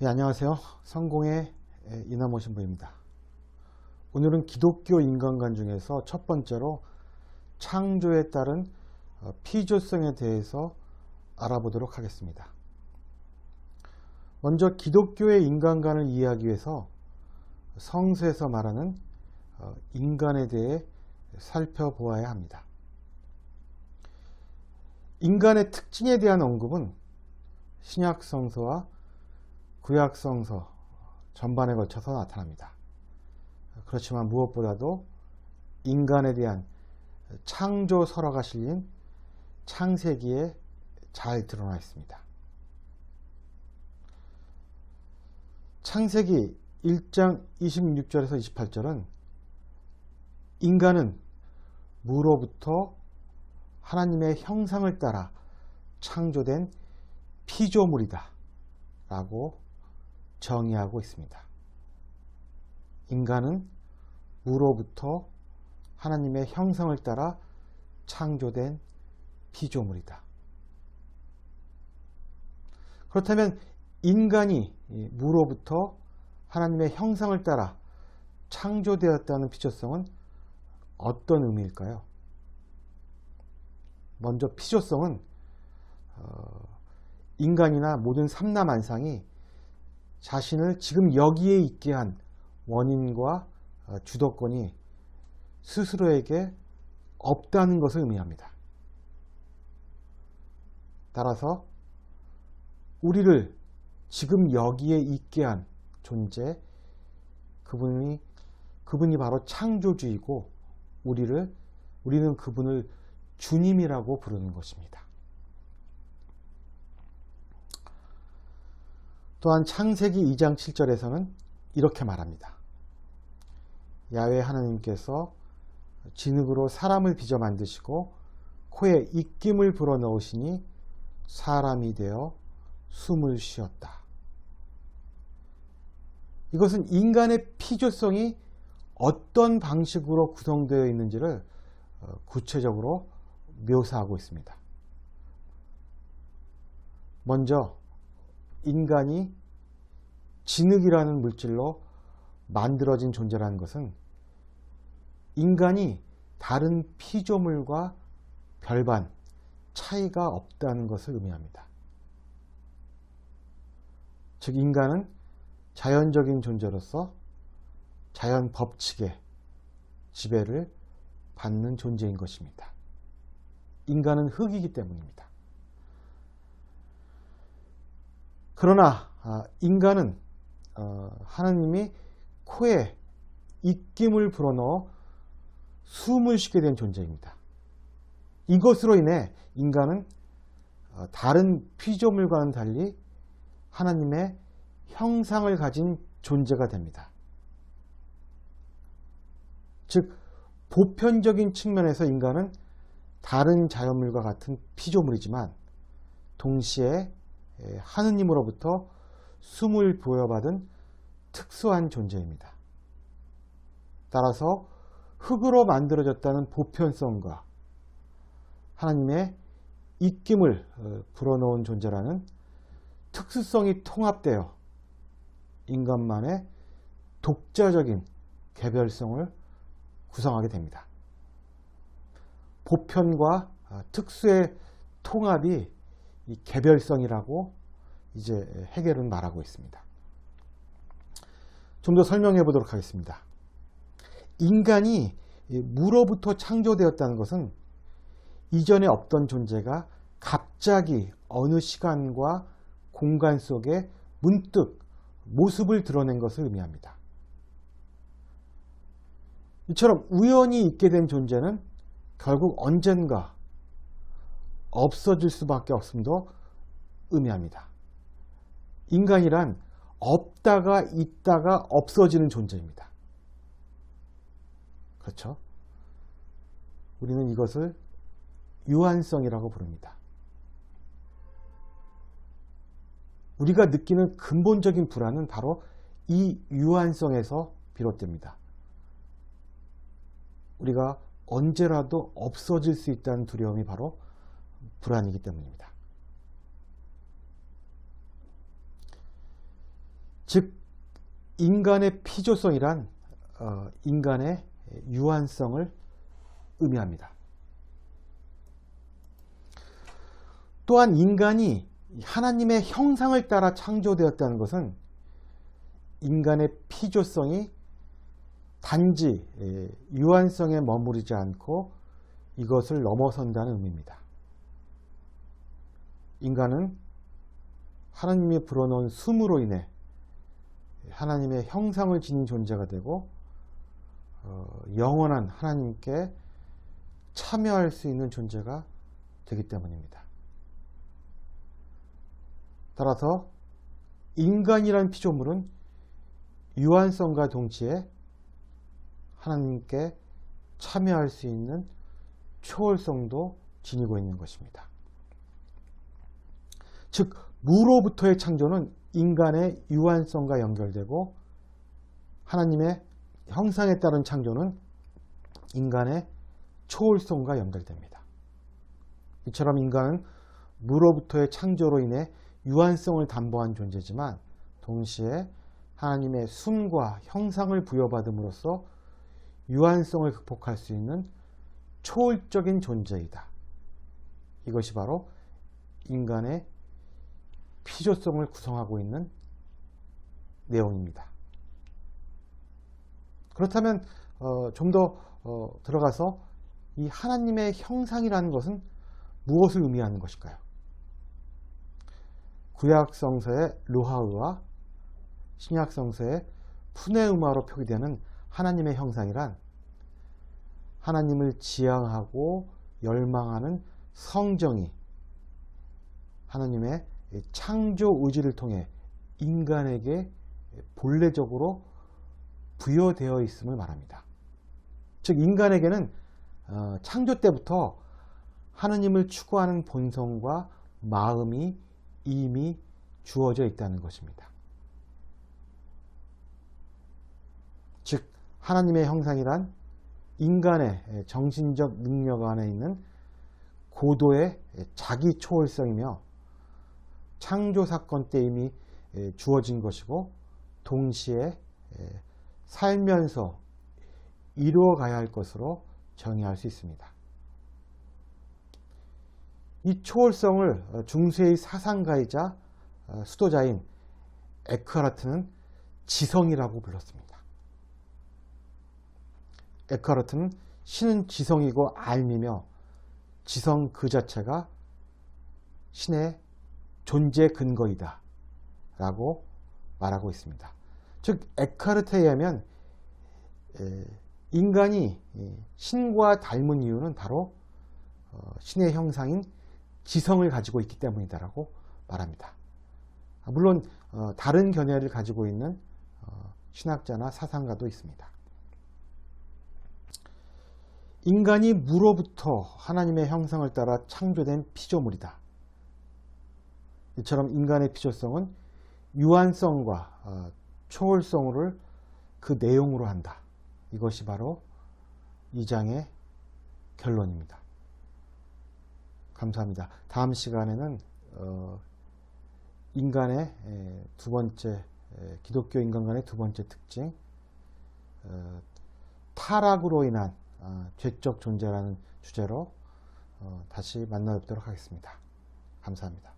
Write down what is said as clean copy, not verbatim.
안녕하세요. 성공의 이나모신부입니다. 오늘은 기독교 인간관 중에서 첫 번째로 창조에 따른 피조성에 대해서 알아보도록 하겠습니다. 먼저 기독교의 인간관을 이해하기 위해서 성서에서 말하는 인간에 대해 살펴보아야 합니다. 인간의 특징에 대한 언급은 신약성서와 구약성서 전반에 걸쳐서 나타납니다. 그렇지만 무엇보다도 인간에 대한 창조 설화가 실린 창세기에 잘 드러나 있습니다. 창세기 1장 26절에서 28절은 인간은 무로부터 하나님의 형상을 따라 창조된 피조물이다 라고 정의하고 있습니다. 인간은 무로부터 하나님의 형상을 따라 창조된 피조물이다. 그렇다면 인간이 무로부터 하나님의 형상을 따라 창조되었다는 피조성은 어떤 의미일까요? 먼저 피조성은 인간이나 모든 삼라만상이 자신을 지금 여기에 있게 한 원인과 주도권이 스스로에게 없다는 것을 의미합니다. 따라서 우리를 지금 여기에 있게 한 존재, 그분이 바로 창조주이고 우리는 그분을 주님이라고 부르는 것입니다. 또한 창세기 2장 7절에서는 이렇게 말합니다. 야훼 하나님께서 진흙으로 사람을 빚어 만드시고 코에 입김을 불어넣으시니 사람이 되어 숨을 쉬었다. 이것은 인간의 피조성이 어떤 방식으로 구성되어 있는지를 구체적으로 묘사하고 있습니다. 먼저 인간이 진흙이라는 물질로 만들어진 존재라는 것은 인간이 다른 피조물과 별반 차이가 없다는 것을 의미합니다. 즉 인간은 자연적인 존재로서 자연 법칙의 지배를 받는 존재인 것입니다. 인간은 흙이기 때문입니다. 그러나 인간은 하나님이 코에 입김을 불어넣어 숨을 쉬게 된 존재입니다. 이것으로 인해 인간은 다른 피조물과는 달리 하나님의 형상을 가진 존재가 됩니다. 즉 보편적인 측면에서 인간은 다른 자연물과 같은 피조물이지만 동시에 하느님으로부터 숨을 부여받은 특수한 존재입니다. 따라서 흙으로 만들어졌다는 보편성과 하나님의 입김을 불어넣은 존재라는 특수성이 통합되어 인간만의 독자적인 개별성을 구성하게 됩니다. 보편과 특수의 통합이 이 개별성이라고 이제 헤겔은 말하고 있습니다. 좀 더 설명해 보도록 하겠습니다. 인간이 무로부터 창조되었다는 것은 이전에 없던 존재가 갑자기 어느 시간과 공간 속에 문득 모습을 드러낸 것을 의미합니다. 이처럼 우연히 있게 된 존재는 결국 언젠가 없어질 수밖에 없음도 의미합니다. 인간이란 없다가 있다가 없어지는 존재입니다. 그렇죠? 우리는 이것을 유한성이라고 부릅니다. 우리가 느끼는 근본적인 불안은 바로 이 유한성에서 비롯됩니다. 우리가 언제라도 없어질 수 있다는 두려움이 바로 불안이기 때문입니다. 즉 인간의 피조성이란 인간의 유한성을 의미합니다. 또한 인간이 하나님의 형상을 따라 창조되었다는 것은 인간의 피조성이 단지 유한성에 머무르지 않고 이것을 넘어선다는 의미입니다. 인간은 하나님이 불어넣은 숨으로 인해 하나님의 형상을 지닌 존재가 되고 영원한 하나님께 참여할 수 있는 존재가 되기 때문입니다. 따라서 인간이란 피조물은 유한성과 동시에 하나님께 참여할 수 있는 초월성도 지니고 있는 것입니다. 즉 무로부터의 창조는 인간의 유한성과 연결되고 하나님의 형상에 따른 창조는 인간의 초월성과 연결됩니다. 이처럼 인간은 무로부터의 창조로 인해 유한성을 담보한 존재지만 동시에 하나님의 숨과 형상을 부여받음으로써 유한성을 극복할 수 있는 초월적인 존재이다. 이것이 바로 인간의 피조성을 구성하고 있는 내용입니다. 그렇다면 좀 더 들어가서 이 하나님의 형상이라는 것은 무엇을 의미하는 것일까요? 구약성서의 루하우와 신약성서의 푸네우마로 표기되는 하나님의 형상이란 하나님을 지향하고 열망하는 성정이 하나님의 창조 의지를 통해 인간에게 본래적으로 부여되어 있음을 말합니다. 즉 인간에게는 창조 때부터 하나님을 추구하는 본성과 마음이 이미 주어져 있다는 것입니다. 즉 하나님의 형상이란 인간의 정신적 능력 안에 있는 고도의 자기 초월성이며 창조 사건 때 이미 주어진 것이고 동시에 살면서 이루어가야 할 것으로 정의할 수 있습니다. 이 초월성을 중세의 사상가이자 수도자인 에크하르트는 지성이라고 불렀습니다. 에크하르트는 신은 지성이고 알미며 지성 그 자체가 신의 존재 근거이다 라고 말하고 있습니다. 즉 에크하르트에 의하면 인간이 신과 닮은 이유는 바로 신의 형상인 지성을 가지고 있기 때문이다 라고 말합니다. 물론 다른 견해를 가지고 있는 신학자나 사상가도 있습니다. 인간이 무로부터 하나님의 형상을 따라 창조된 피조물이다. 이처럼 인간의 피조성은 유한성과 초월성을 그 내용으로 한다. 이것이 바로 2장의 결론입니다. 감사합니다. 다음 시간에는 인간의 두 번째, 기독교 인간관의 두 번째 특징, 타락으로 인한 죄적 존재라는 주제로 다시 만나 뵙도록 하겠습니다. 감사합니다.